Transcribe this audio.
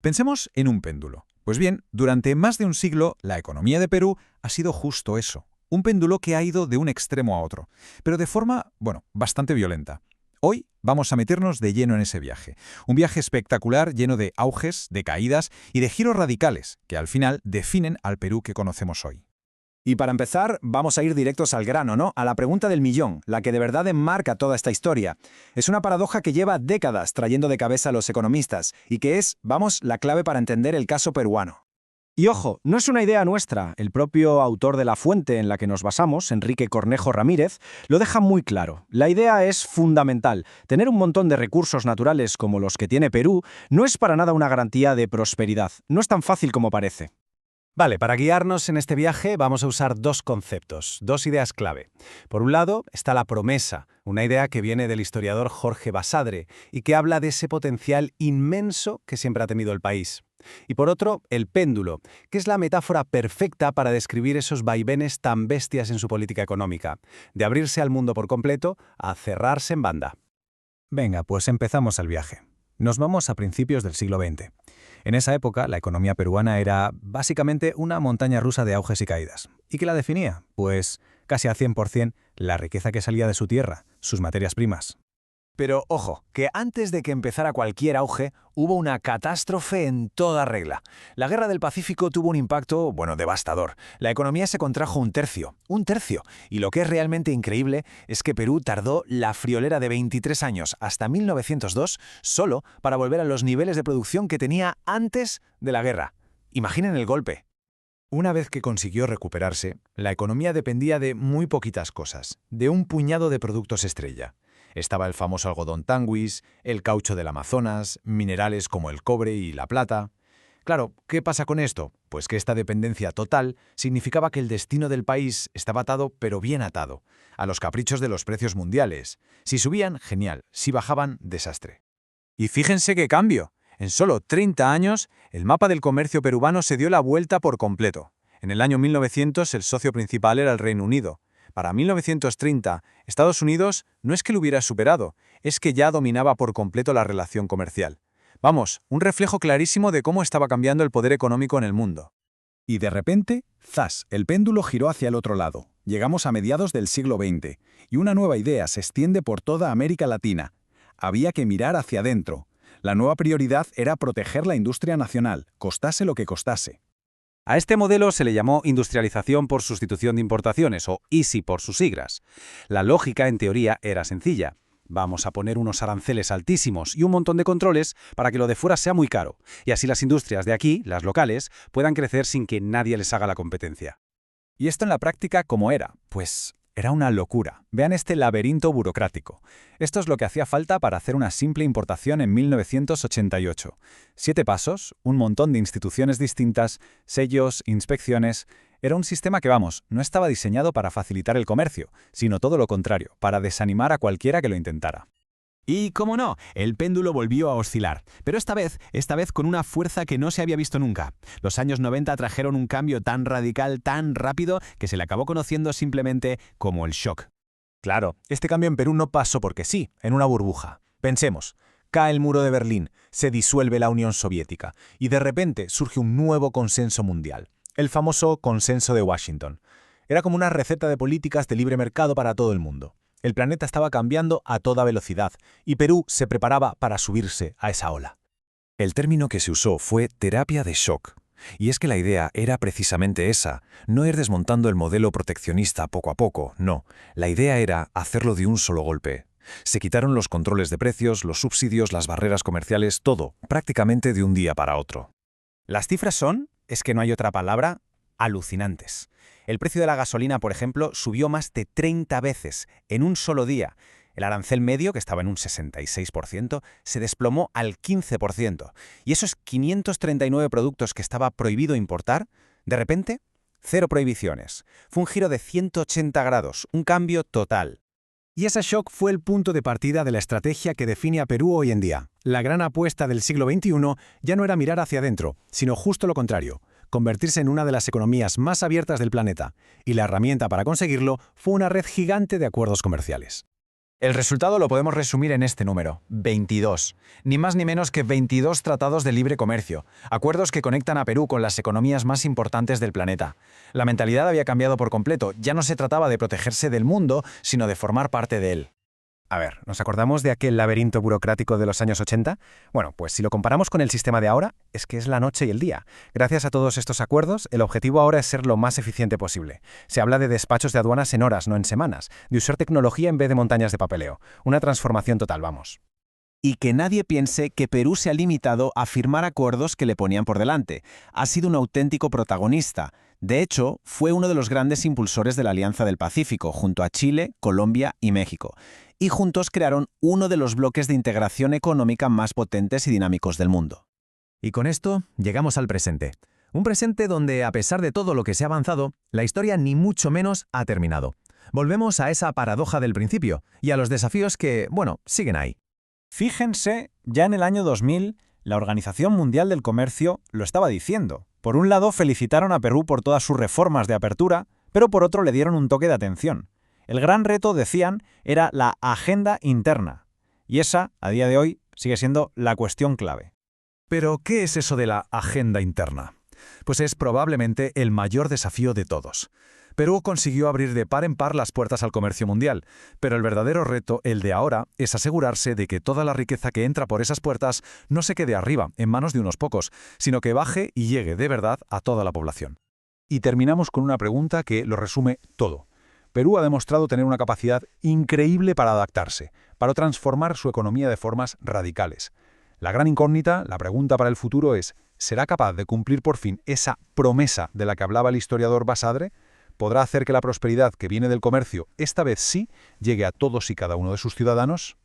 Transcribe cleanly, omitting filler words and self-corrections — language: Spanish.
Pensemos en un péndulo. Pues bien, durante más de un siglo, la economía de Perú ha sido justo eso, un péndulo que ha ido de un extremo a otro, pero de forma, bueno, bastante violenta. Hoy vamos a meternos de lleno en ese viaje, un viaje espectacular lleno de auges, de caídas y de giros radicales, que al final definen al Perú que conocemos hoy. Y para empezar, vamos a ir directos al grano, ¿no? A la pregunta del millón, la que de verdad enmarca toda esta historia. Es una paradoja que lleva décadas trayendo de cabeza a los economistas y que es, vamos, la clave para entender el caso peruano. Y ojo, no es una idea nuestra. El propio autor de la fuente en la que nos basamos, Enrique Cornejo Ramírez, lo deja muy claro. La idea es fundamental. Tener un montón de recursos naturales como los que tiene Perú no es para nada una garantía de prosperidad. No es tan fácil como parece. Vale, para guiarnos en este viaje vamos a usar dos conceptos, dos ideas clave. Por un lado está la promesa, una idea que viene del historiador Jorge Basadre y que habla de ese potencial inmenso que siempre ha tenido el país. Y por otro, el péndulo, que es la metáfora perfecta para describir esos vaivenes tan bestias en su política económica, de abrirse al mundo por completo a cerrarse en banda. Venga, pues empezamos el viaje. Nos vamos a principios del siglo XX. En esa época, la economía peruana era básicamente una montaña rusa de auges y caídas. ¿Y qué la definía? Pues casi al 100% la riqueza que salía de su tierra, sus materias primas. Pero ojo, que antes de que empezara cualquier auge, hubo una catástrofe en toda regla. La Guerra del Pacífico tuvo un impacto, devastador. La economía se contrajo un tercio. Y lo que es realmente increíble es que Perú tardó la friolera de 23 años, hasta 1902, solo para volver a los niveles de producción que tenía antes de la guerra. Imaginen el golpe. Una vez que consiguió recuperarse, la economía dependía de muy poquitas cosas, de un puñado de productos estrella. Estaba el famoso algodón tanguis, el caucho del Amazonas, minerales como el cobre y la plata. Claro, ¿qué pasa con esto? Pues que esta dependencia total significaba que el destino del país estaba atado, pero bien atado, a los caprichos de los precios mundiales. Si subían, genial. Si bajaban, desastre. Y fíjense qué cambio. En solo 30 años, el mapa del comercio peruano se dio la vuelta por completo. En el año 1900, el socio principal era el Reino Unido. Para 1930, Estados Unidos no es que lo hubiera superado, es que ya dominaba por completo la relación comercial. Vamos, un reflejo clarísimo de cómo estaba cambiando el poder económico en el mundo. Y de repente, ¡zas!, el péndulo giró hacia el otro lado. Llegamos a mediados del siglo XX, y una nueva idea se extiende por toda América Latina. Había que mirar hacia adentro. La nueva prioridad era proteger la industria nacional, costase lo que costase. A este modelo se le llamó industrialización por sustitución de importaciones, o ISI por sus siglas. La lógica, en teoría, era sencilla. Vamos a poner unos aranceles altísimos y un montón de controles para que lo de fuera sea muy caro, y así las industrias de aquí, las locales, puedan crecer sin que nadie les haga la competencia. ¿Y esto en la práctica cómo era? Pues era una locura. Vean este laberinto burocrático. Esto es lo que hacía falta para hacer una simple importación en 1988. 7 pasos, un montón de instituciones distintas, sellos, inspecciones. Era un sistema que, no estaba diseñado para facilitar el comercio, sino todo lo contrario, para desanimar a cualquiera que lo intentara. Y, cómo no, el péndulo volvió a oscilar, pero esta vez con una fuerza que no se había visto nunca. Los años 90 trajeron un cambio tan radical, tan rápido, que se le acabó conociendo simplemente como el shock. Claro, este cambio en Perú no pasó porque sí, en una burbuja. Pensemos, cae el muro de Berlín, se disuelve la Unión Soviética, y de repente surge un nuevo consenso mundial, el famoso Consenso de Washington. Era como una receta de políticas de libre mercado para todo el mundo. El planeta estaba cambiando a toda velocidad y Perú se preparaba para subirse a esa ola. El término que se usó fue terapia de shock. Y es que la idea era precisamente esa, no ir desmontando el modelo proteccionista poco a poco, no. La idea era hacerlo de un solo golpe. Se quitaron los controles de precios, los subsidios, las barreras comerciales, todo, prácticamente de un día para otro. Las cifras son, es que no hay otra palabra, alucinantes. El precio de la gasolina, por ejemplo, subió más de 30 veces en un solo día. El arancel medio, que estaba en un 66%, se desplomó al 15%. Y esos 539 productos que estaba prohibido importar, de repente, 0 prohibiciones. Fue un giro de 180 grados, un cambio total. Y ese shock fue el punto de partida de la estrategia que define a Perú hoy en día. La gran apuesta del siglo XXI ya no era mirar hacia adentro, sino justo lo contrario. Convertirse en una de las economías más abiertas del planeta, y la herramienta para conseguirlo fue una red gigante de acuerdos comerciales. El resultado lo podemos resumir en este número, 22. Ni más ni menos que 22 tratados de libre comercio, acuerdos que conectan a Perú con las economías más importantes del planeta. La mentalidad había cambiado por completo, ya no se trataba de protegerse del mundo, sino de formar parte de él. A ver, ¿nos acordamos de aquel laberinto burocrático de los años 80? Bueno, pues si lo comparamos con el sistema de ahora, es que es la noche y el día. Gracias a todos estos acuerdos, el objetivo ahora es ser lo más eficiente posible. Se habla de despachos de aduanas en horas, no en semanas, de usar tecnología en vez de montañas de papeleo. Una transformación total, vamos. Y que nadie piense que Perú se ha limitado a firmar acuerdos que le ponían por delante. Ha sido un auténtico protagonista. De hecho, fue uno de los grandes impulsores de la Alianza del Pacífico, junto a Chile, Colombia y México. Y juntos crearon uno de los bloques de integración económica más potentes y dinámicos del mundo. Y con esto llegamos al presente. Un presente donde, a pesar de todo lo que se ha avanzado, la historia ni mucho menos ha terminado. Volvemos a esa paradoja del principio y a los desafíos que, bueno, siguen ahí. Fíjense, ya en el año 2000, la Organización Mundial del Comercio lo estaba diciendo. Por un lado, felicitaron a Perú por todas sus reformas de apertura, pero por otro le dieron un toque de atención. El gran reto, decían, era la agenda interna. Y esa, a día de hoy, sigue siendo la cuestión clave. Pero, ¿qué es eso de la agenda interna? Pues es probablemente el mayor desafío de todos. Perú consiguió abrir de par en par las puertas al comercio mundial, pero el verdadero reto, el de ahora, es asegurarse de que toda la riqueza que entra por esas puertas no se quede arriba, en manos de unos pocos, sino que baje y llegue de verdad a toda la población. Y terminamos con una pregunta que lo resume todo. Perú ha demostrado tener una capacidad increíble para adaptarse, para transformar su economía de formas radicales. La gran incógnita, la pregunta para el futuro es, ¿será capaz de cumplir por fin esa promesa de la que hablaba el historiador Basadre? ¿Podrá hacer que la prosperidad que viene del comercio, esta vez sí, llegue a todos y cada uno de sus ciudadanos?